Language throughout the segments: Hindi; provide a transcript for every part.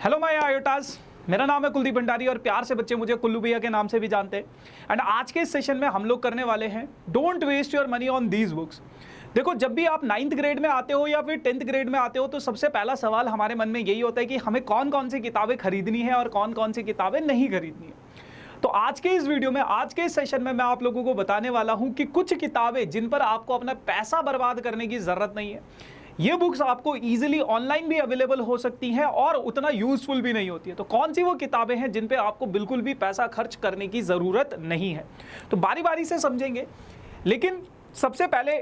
हेलो माय आयोटास, मेरा नाम है कुलदीप भंडारी और प्यार से बच्चे मुझे कुल्लू भैया के नाम से भी जानते हैं। एंड आज के इस सेशन में हम लोग करने वाले हैं don't waste your money on these books. देखो, जब भी आप 9th ग्रेड में आते हो या फिर 10th ग्रेड में आते हो तो सबसे पहला सवाल हमारे मन में यही होता है कि हमें कौन कौन सी किताबें खरीदनी है और कौन कौन सी किताबें नहीं खरीदनी है। तो आज के इस वीडियो में, आज के इस सेशन में मैं आप लोगों को बताने वाला हूं कि कुछ किताबें जिन पर आपको अपना पैसा बर्बाद करने की जरूरत नहीं है। ये बुक्स आपको इजीली ऑनलाइन भी अवेलेबल हो सकती हैं और उतना यूजफुल भी नहीं होती है। तो कौन सी वो किताबें हैं जिन पे आपको बिल्कुल भी पैसा खर्च करने की ज़रूरत नहीं है, तो बारी बारी से समझेंगे। लेकिन सबसे पहले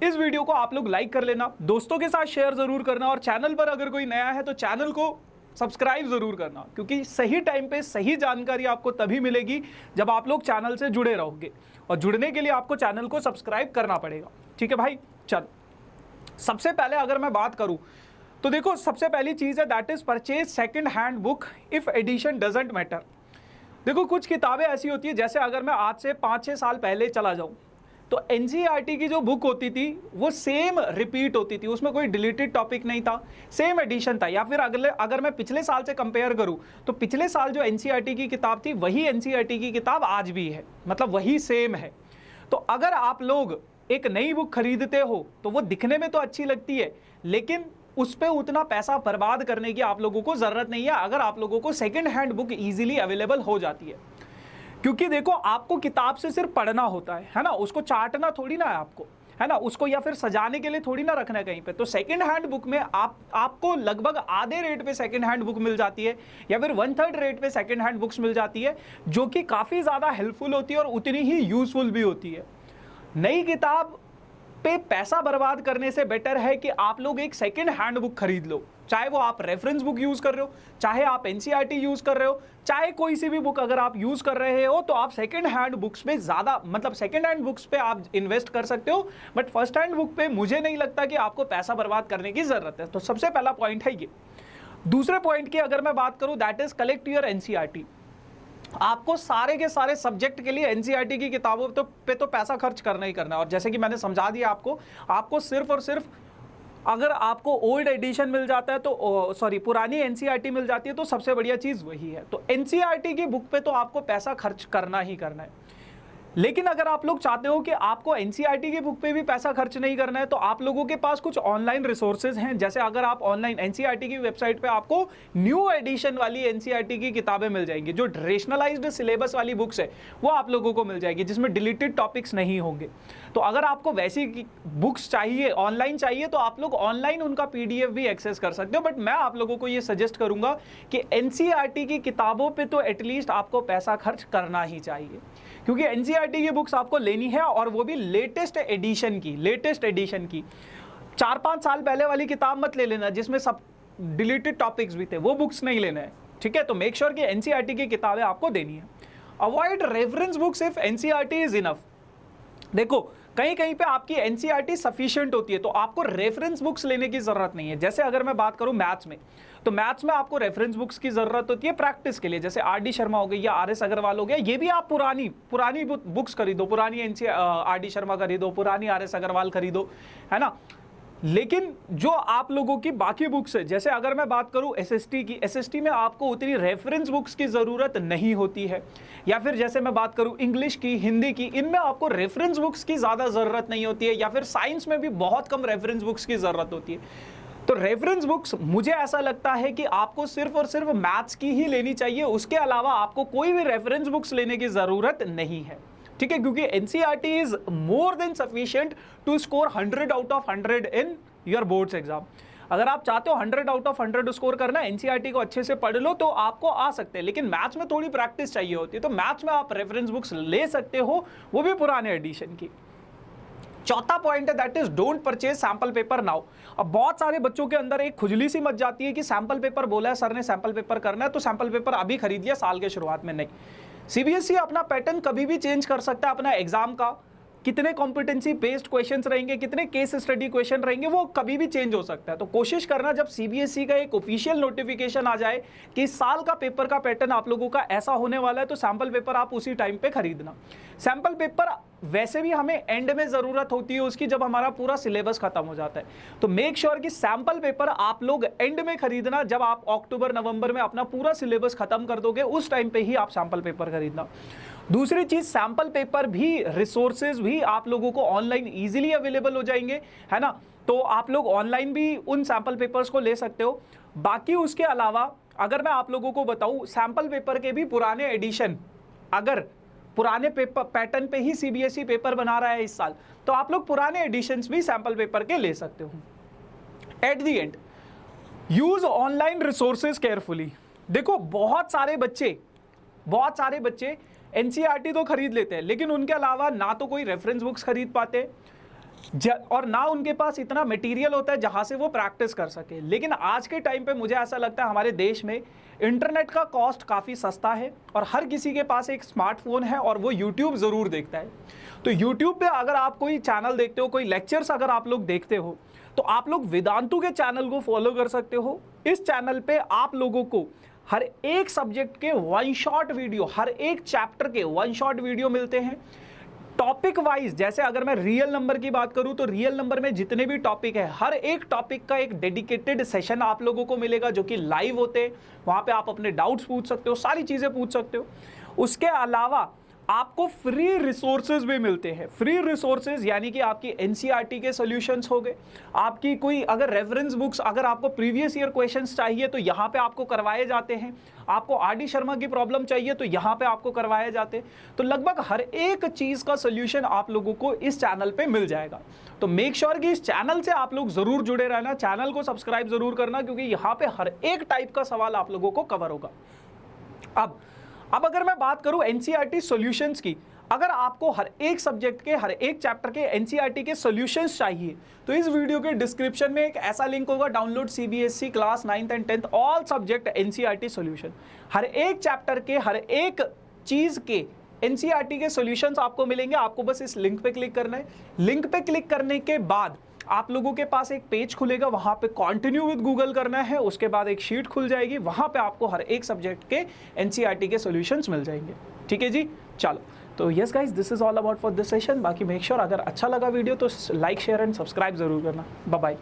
इस वीडियो को आप लोग लाइक कर लेना, दोस्तों के साथ शेयर ज़रूर करना और चैनल पर अगर कोई नया है तो चैनल को सब्सक्राइब ज़रूर करना, क्योंकि सही टाइम पे सही जानकारी आपको तभी मिलेगी जब आप लोग चैनल से जुड़े रहोगे। और जुड़ने के लिए आपको चैनल को सब्सक्राइब करना पड़ेगा। ठीक है भाई, चलो सबसे पहले अगर मैं बात करूं तो देखो, सबसे पहली चीज़ है that is purchase second hand book if edition doesn't matter. देखो, कुछ किताबें ऐसी होती है, जैसे अगर मैं आज से 5-6 साल पहले चला जाऊं तो एनसीईआरटी की जो बुक होती थी वो सेम रिपीट होती थी, उसमें कोई डिलीटेड टॉपिक नहीं था, सेम एडिशन था। या फिर अगर मैं पिछले साल से कंपेयर करूं तो पिछले साल जो एनसीईआरटी की किताब थी वही एनसीईआरटी की किताब आज भी है, मतलब वही सेम है। तो अगर आप लोग एक नई बुक खरीदते हो तो वो दिखने में तो अच्छी लगती है, लेकिन उस पर उतना पैसा बर्बाद करने की आप लोगों को ज़रूरत नहीं है अगर आप लोगों को second hand book easily available हो जाती है। क्योंकि देखो, आपको किताब से सिर्फ पढ़ना होता है ना, उसको चाटना थोड़ी ना है आपको, है ना, उसको या फिर सजाने के लिए थोड़ी ना रखना है कहीं पे। तो सेकंड हैंड बुक में आपको लगभग आधे रेट पे सेकंड हैंड बुक मिल जाती है या फिर 1/3 रेट पे सेकंड हैंड बुक्स मिल जाती है, जो कि काफ़ी ज़्यादा हेल्पफुल होती है और उतनी ही यूजफुल भी होती है। नई किताब पे पैसा बर्बाद करने से बेटर है कि आप लोग एक सेकंड हैंड बुक खरीद लो, चाहे वो आप रेफरेंस बुक यूज कर रहे हो, चाहे आप एनसीईआरटी यूज कर रहे हो, चाहे कोई सी भी बुक अगर आप यूज कर रहे हो, तो आप सेकंड हैंड बुक्स पे ज्यादा, मतलब सेकंड हैंड बुक्स पे आप इन्वेस्ट कर सकते हो, बट फर्स्ट हैंड बुक पे मुझे नहीं लगता कि आपको पैसा बर्बाद करने की जरूरत है। तो सबसे पहला पॉइंट है ये। दूसरे पॉइंट की अगर मैं बात करूं that is collect your NCERT. आपको सारे के सारे सब्जेक्ट के लिए एनसीईआरटी की किताबों पे तो पैसा खर्च करना ही करना है। और जैसे कि मैंने समझा दिया आपको सिर्फ और सिर्फ अगर आपको ओल्ड एडिशन मिल जाता है तो पुरानी एनसीईआरटी मिल जाती है तो सबसे बढ़िया चीज़ वही है। तो एनसीईआरटी की बुक पे तो आपको पैसा खर्च करना ही करना है। लेकिन अगर आप लोग चाहते हो कि आपको एनसीईआरटी की बुक पे भी पैसा खर्च नहीं करना है तो आप लोगों के पास कुछ ऑनलाइन रिसोर्सेज हैं। जैसे अगर आप ऑनलाइन एनसीईआरटी की वेबसाइट पे आपको न्यू एडिशन वाली एनसीईआरटी की किताबें मिल जाएंगी, जो रेशनलाइज्ड सिलेबस वाली बुक्स है वो आप लोगों को मिल जाएगी, जिसमें डिलीटेड टॉपिक्स नहीं होंगे। तो अगर आपको वैसी बुक्स चाहिए, ऑनलाइन चाहिए, तो आप लोग ऑनलाइन उनका पीडीएफ भी एक्सेस कर सकते हो। बट मैं आप लोगों को ये सजेस्ट करूंगा कि एनसीईआरटी की किताबों पर तो एटलीस्ट आपको पैसा खर्च करना ही चाहिए, क्योंकि एनसीईआरटी की बुक्स आपको लेनी है और वो भी लेटेस्ट एडिशन की। 4-5 साल पहले वाली किताब मत ले लेना जिसमें सब डिलीटेड टॉपिक्स भी थे, वो बुक्स नहीं लेना है। ठीक है, तो मेक श्योर कि एनसीईआरटी की किताबें आपको देनी है। Avoid reference books if NCERT is enough. देखो, कहीं कहीं पे आपकी एनसीईआरटी सफिशिएंट होती है तो आपको रेफरेंस बुक्स लेने की जरूरत नहीं है। जैसे अगर मैं बात करूं मैथ्स में, तो मैथ्स में आपको रेफरेंस बुक्स की जरूरत होती है प्रैक्टिस के लिए, जैसे आरडी शर्मा हो गई या आरएस अग्रवाल हो गया। ये भी आप पुरानी बुक्स खरीदो, पुरानी आरडी शर्मा खरीदो, पुरानी आरएस अग्रवाल खरीदो, है ना। लेकिन जो आप लोगों की बाकी बुक्स है, जैसे अगर मैं बात करूं एसएसटी की, एसएसटी में आपको उतनी रेफरेंस बुक्स की ज़रूरत नहीं होती है। या फिर जैसे मैं बात करूं इंग्लिश की, हिंदी की, इनमें आपको रेफरेंस बुक्स की ज़्यादा ज़रूरत नहीं होती है। या फिर साइंस में भी बहुत कम रेफरेंस बुक्स की ज़रूरत होती है। तो रेफरेंस बुक्स मुझे ऐसा लगता है कि आपको सिर्फ और सिर्फ मैथ्स की ही लेनी चाहिए, उसके अलावा आपको कोई भी रेफरेंस बुक्स लेने की ज़रूरत नहीं है। ठीक है, क्योंकि NCERT is more than sufficient to score 100 out of 100 in your boards exam. अगर आप चाहते हो 100 आउट ऑफ 100 स्कोर करना, एनसीईआरटी को अच्छे से पढ़ लो तो आपको आ सकते हैं। लेकिन मैथ्स में थोड़ी प्रैक्टिस चाहिए होती है, तो मैथ्स में आप रेफरेंस बुक्स ले सकते हो, वो भी पुराने एडिशन की। चौथा पॉइंट है that is don't purchase sample paper now. अब बहुत सारे बच्चों के अंदर एक खुजली सी मच जाती है कि सैंपल पेपर बोला है सर ने, सैंपल पेपर करना है तो सैंपल पेपर अभी खरीद लिया साल के शुरुआत में। नहीं, सीबीएसई अपना पैटर्न कभी भी चेंज कर सकता है। अपना एग्जाम का कितने कॉम्पिटेंसी बेस्ड क्वेश्चंस रहेंगे, कितने केस स्टडी क्वेश्चन रहेंगे, वो कभी भी चेंज हो सकता है। तो कोशिश करना जब सीबीएसई का एक ऑफिशियल नोटिफिकेशन आ जाए कि इस साल का पेपर का पैटर्न आप लोगों का ऐसा होने वाला है, तो सैंपल पेपर आप उसी टाइम पे खरीदना। सैंपल पेपर वैसे भी हमें एंड में ज़रूरत होती है उसकी, जब हमारा पूरा सिलेबस खत्म हो जाता है। तो मेक श्योर कि सैम्पल पेपर आप लोग एंड में खरीदना, जब आप अक्टूबर नवंबर में अपना पूरा सिलेबस खत्म कर दोगे उस टाइम पे ही आप सैम्पल पेपर खरीदना। दूसरी चीज़, सैम्पल पेपर भी, रिसोर्सेज भी आप लोगों को ऑनलाइन ईजिली अवेलेबल हो जाएंगे, है ना। तो आप लोग ऑनलाइन भी उन सैम्पल पेपर्स को ले सकते हो। बाकी उसके अलावा अगर मैं आप लोगों को बताऊं, सैम्पल पेपर के भी पुराने एडिशन, अगर पुराने पेपर पैटर्न पे ही सीबीएसई पेपर बना रहा है इस साल, तो आप लोग पुराने एडिशंस भी सैम्पल पेपर के ले सकते हो। At the end, use online resources carefully. देखो बहुत सारे बच्चे एनसीईआरटी तो खरीद लेते हैं, लेकिन उनके अलावा ना तो कोई रेफरेंस बुक्स खरीद पाते और ना उनके पास इतना मटेरियल होता है जहां से वो प्रैक्टिस कर सके। लेकिन आज के टाइम पे मुझे ऐसा लगता है हमारे देश में इंटरनेट का कॉस्ट काफ़ी सस्ता है और हर किसी के पास एक स्मार्टफोन है और वो यूट्यूब ज़रूर देखता है। तो यूट्यूब पे अगर आप कोई चैनल देखते हो, कोई लेक्चर्स अगर आप लोग देखते हो, तो आप लोग वेदांतु के चैनल को फॉलो कर सकते हो। इस चैनल पे आप लोगों को हर एक सब्जेक्ट के वन शॉट वीडियो, हर एक चैप्टर के वन शॉट वीडियो मिलते हैं टॉपिक वाइज। जैसे अगर मैं रियल नंबर की बात करूं तो रियल नंबर में जितने भी टॉपिक है, हर एक टॉपिक का एक डेडिकेटेड सेशन आप लोगों को मिलेगा जो कि लाइव होते हैं। वहां पे आप अपने डाउट्स पूछ सकते हो, सारी चीजें पूछ सकते हो। उसके अलावा आपको फ्री रिसोर्सेज भी मिलते हैं। फ्री रिसोर्सेज यानी कि आपकी एनसीईआरटी के सॉल्यूशंस हो गए, आपकी कोई अगर रेफरेंस बुक्स, अगर आपको प्रीवियस ईयर क्वेश्चंस चाहिए तो यहाँ पे आपको करवाए जाते हैं। आपको आर.डी. शर्मा की प्रॉब्लम चाहिए तो यहाँ पे आपको करवाए जाते हैं। तो लगभग हर एक चीज़ का सोल्यूशन आप लोगों को इस चैनल पे मिल जाएगा। तो मेक श्योर कि इस चैनल से आप लोग ज़रूर जुड़े रहना, चैनल को सब्सक्राइब ज़रूर करना, क्योंकि यहाँ पे हर एक टाइप का सवाल आप लोगों को कवर होगा। अब अगर मैं बात करूं एनसीईआरटी सॉल्यूशंस की, अगर आपको हर एक सब्जेक्ट के, हर एक चैप्टर के एनसीईआरटी के सॉल्यूशंस चाहिए तो इस वीडियो के डिस्क्रिप्शन में एक ऐसा लिंक होगा, download CBSE class 9th and 10th all subject NCERT solution. हर एक चैप्टर के, हर एक चीज़ के एनसीईआरटी के सॉल्यूशंस आपको मिलेंगे। आपको बस इस लिंक पे क्लिक करना है। लिंक पे क्लिक करने के बाद आप लोगों के पास एक पेज खुलेगा, वहां पे कंटिन्यू विद गूगल करना है। उसके बाद एक शीट खुल जाएगी, वहां पे आपको हर एक सब्जेक्ट के एनसीईआरटी के सॉल्यूशंस मिल जाएंगे। ठीक है जी, चलो। तो yes guys, this is all about for this session. बाकी मेक श्योर अगर अच्छा लगा वीडियो तो लाइक, शेयर एंड सब्सक्राइब जरूर करना। Bye bye.